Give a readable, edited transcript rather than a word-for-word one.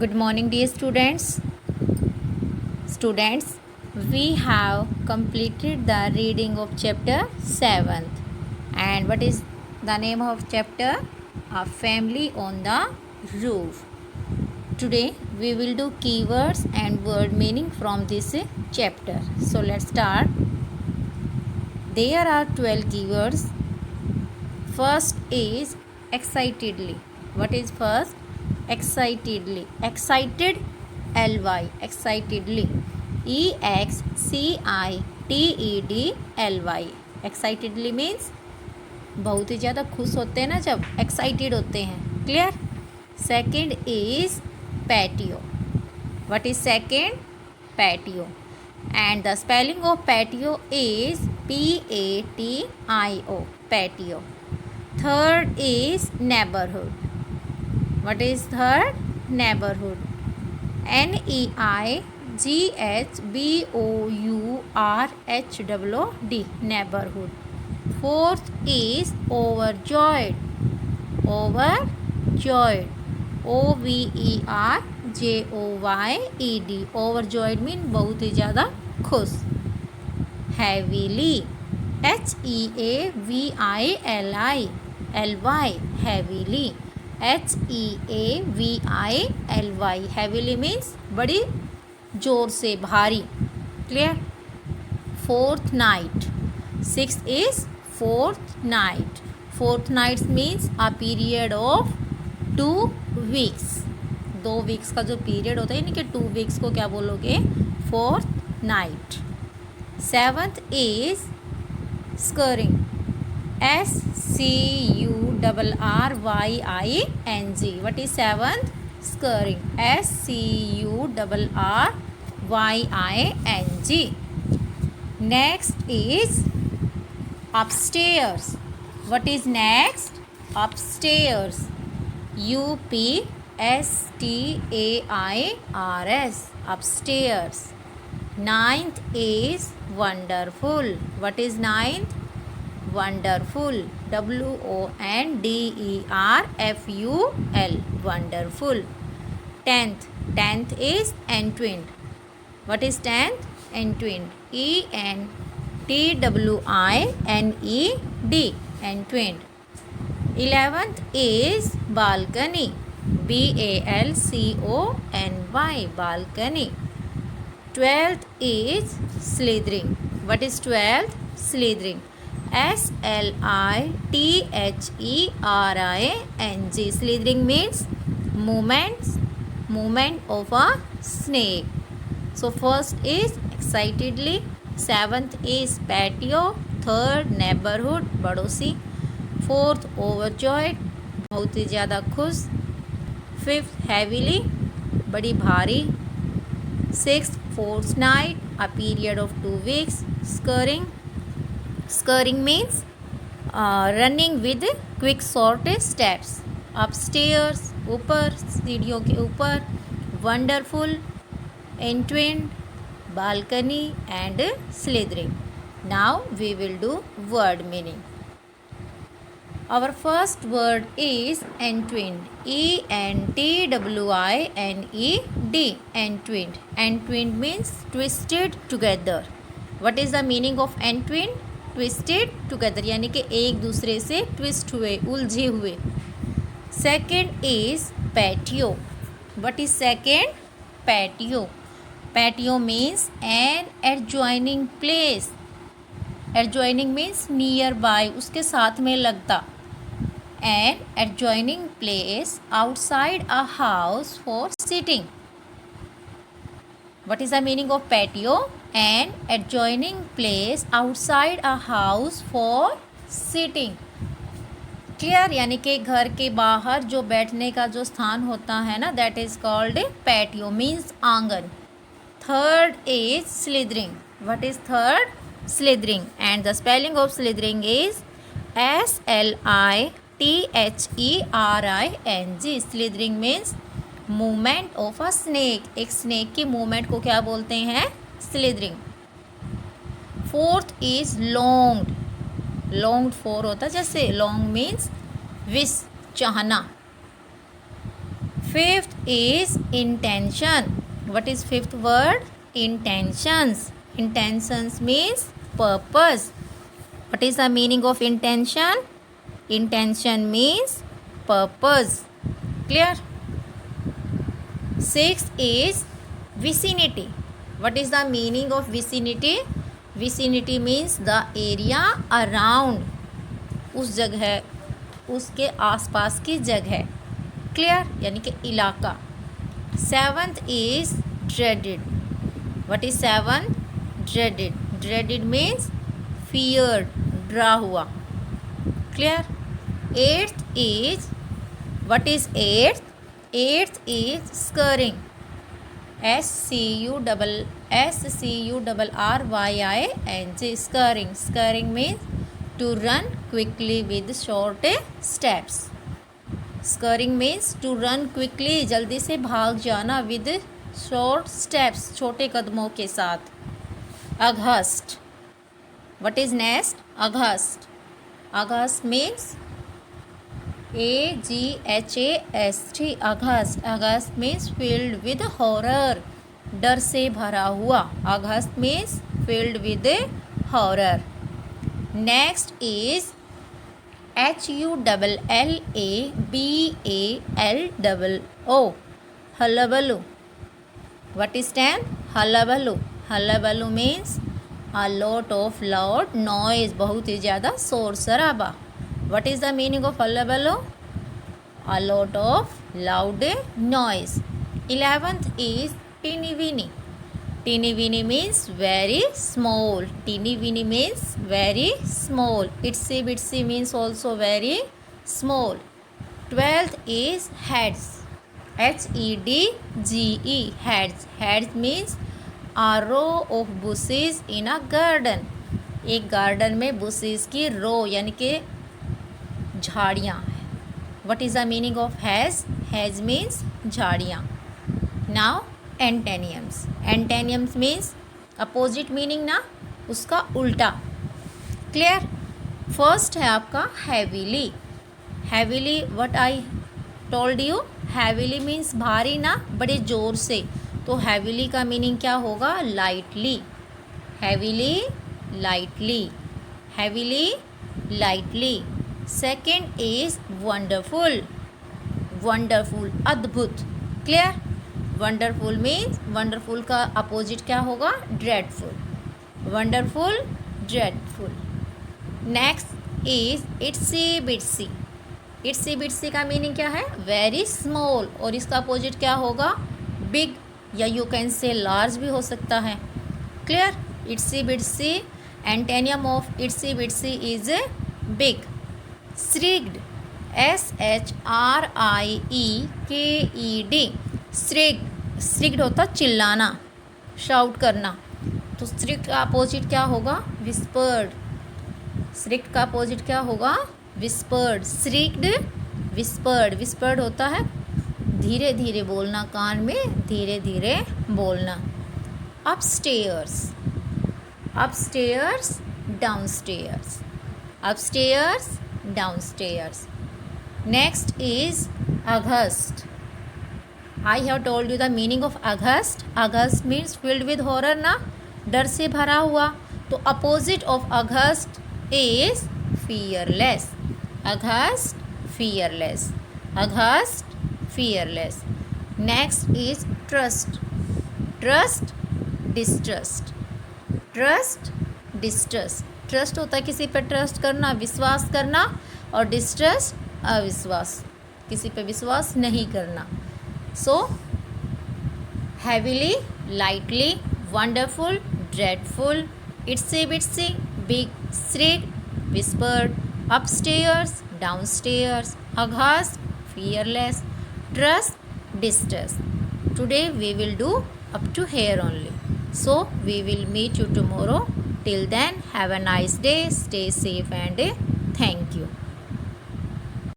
Good morning, dear students. Students, we have completed the reading of chapter 7th. And what is the name of chapter? A Family on the Roof. Today we will do keywords and word meaning from this chapter. So let's start. There are 12 keywords. First is excitedly. What is first? Excitedly. Excited, ly. Excitedly. EXCITEDLY. Excitedly means बहुत ही ज़्यादा खुश होते हैं ना, जब excited होते हैं. Clear. Second is patio. What is second? Patio. And the spelling of patio is PATIO. Patio. Third is neighborhood. What is third? Neighborhood. NEIGHBOURHOOD. Neighborhood. Fourth is overjoyed. Overjoyed. OVERJOYED. Overjoyed mean बहुत ही ज़्यादा खुश. Heavily. HEAVILY. Heavily. HEAVILY. Heavily means बड़ी जोर से, भारी. Clear. Fourth night. Sixth is fourth night. Fourth night means a period of 2 weeks. 2 weeks का जो period होता है, यानी कि 2 weeks को क्या बोलोगे? Fourth night. Seventh is स्करिंग. SCURRYING. What is seventh? Scurrying. SCURRYING. Next is upstairs. What is next? Upstairs. UPSTAIRS. Upstairs. Ninth is wonderful. What is ninth? Wonderful. WONDERFUL. Wonderful. Tenth is entwined. What is tenth? Entwined. ENTWINED. Entwined. 11th is balcony. BALCONY. Balcony. 12th is slithering. What is 12th? Slithering. SLITHERING. Slithering means movement of a snake. So first is excitedly. Seventh is patio. Third neighborhood, पड़ोसी. Fourth overjoyed, बहुत ही ज़्यादा खुश. Fifth heavily, बड़ी भारी. Sixth fortnight, a period of 2 weeks. Scurrying means running with quick short steps. Upstairs, ऊपर, सीढ़ियों के ऊपर. Wonderful, entwined, balcony and slithering. Now we will do word meaning. Our first word is entwined. ENTWINED. Entwined. Entwined means twisted together. What is the meaning of entwined? Twisted together, यानी कि एक दूसरे से twist हुए, उलझे हुए. Second is patio. What is second? Patio. Patio means an adjoining place. Adjoining means nearby, उसके साथ में लगता. An adjoining place outside a house for sitting. What is the meaning of patio? An adjoining place outside a house for sitting. Clear? यानी कि घर के बाहर जो बैठने का जो स्थान होता है ना, that is called patio, means आंगन. Third is slithering. What is third? Slithering. And the spelling of slithering is SLITHERING. Slithering means movement of a snake. एक snake की movement को क्या बोलते हैं? Slithering. Fourth is longed. Longed for होता है, जैसे long means wish, चाहना. Fifth is intention. What is fifth word? Intentions. Intentions means purpose. What is the meaning of intention? Intention means purpose. Clear? Sixth is vicinity. What is the meaning of vicinity? Vicinity means the area around. उस जगह, उसके आसपास की जगह. Clear? यानी कि इलाका. Seventh is dreaded. What is seventh? Dreaded. Dreaded means feared, डरा हुआ. Clear? Eighth is, what is eighth? Eighth is scurrying. SCURRYING. Scurrying. Scurrying means to run quickly with short steps. Scurrying means to run quickly, जल्दी से भाग जाना, with short steps, छोटे कदमों के साथ. Aghast. What is next? Aghast. Aghast means AGHAST. Aghast. Aghast means filled with horror, डर से भरा हुआ. Aghast means filled with horror. Next is HULLABALO. Hullabaloo. What is stand? Hullabaloo. Hullabaloo means a lot of loud noise, बहुत ही ज़्यादा शोर शराबा. What is the meaning of hullabaloo? A lot of loud noise. 11th is teeny weeny. Teeny weeny means very small. Teeny weeny means very small. Itsy bitsy means also very small. 12th is heads. HEDGE. Heads. Heads means a row of bushes in a garden. एक garden में bushes की row यानी कि झाड़ियाँ. What is the meaning of hedge? Hedge means झाड़ियाँ. Now antonyms. Antonyms means opposite meaning ना, उसका उल्टा. Clear? First है आपका heavily. Heavily, what I told you? Heavily means भारी ना, बड़े जोर से. तो heavily का मीनिंग क्या होगा? lightly. Heavily, lightly. Heavily, lightly. Second is wonderful. Wonderful, अद्भुत. Clear? Wonderful means, wonderful का अपोजिट क्या होगा? dreadful. Wonderful, dreadful. Next is itsy bitsy. itsy bitsy का मीनिंग क्या है? very small. और इसका अपोजिट क्या होगा? big, या यू कैन से लार्ज भी हो सकता है. Clear? itsy bitsy, antonym of itsy bitsy is big. shrieked. SHRIEKED. shrieked. shrieked होता चिल्लाना, शाउट करना. तो shriek का अपोजिट क्या होगा? whispered. shrieked का अपोजिट क्या होगा? whispered. shrieked, whispered. whispered होता है धीरे धीरे बोलना, कान में धीरे धीरे बोलना. upstairs. upstairs, downstairs. upstairs, downstairs. Next is aghast. I have told you the meaning of aghast. Aghast means filled with horror ना, डर से भरा हुआ. तो opposite of aghast is fearless. aghast, fearless. aghast, fearless. Next is trust. Trust, distrust. Trust, distrust. Trust होता है किसी पर ट्रस्ट करना, विश्वास करना. और डिस्ट्रस्ट, अविश्वास, किसी पर विश्वास नहीं करना. So heavily, lightly, wonderful, dreadful, itsy bitsy, big, shriek, whispered, upstairs, downstairs, aghast, fearless, trust, distrust. Today we will do up to here only. So we will meet you tomorrow. Till then, have a nice day. Stay safe and thank you.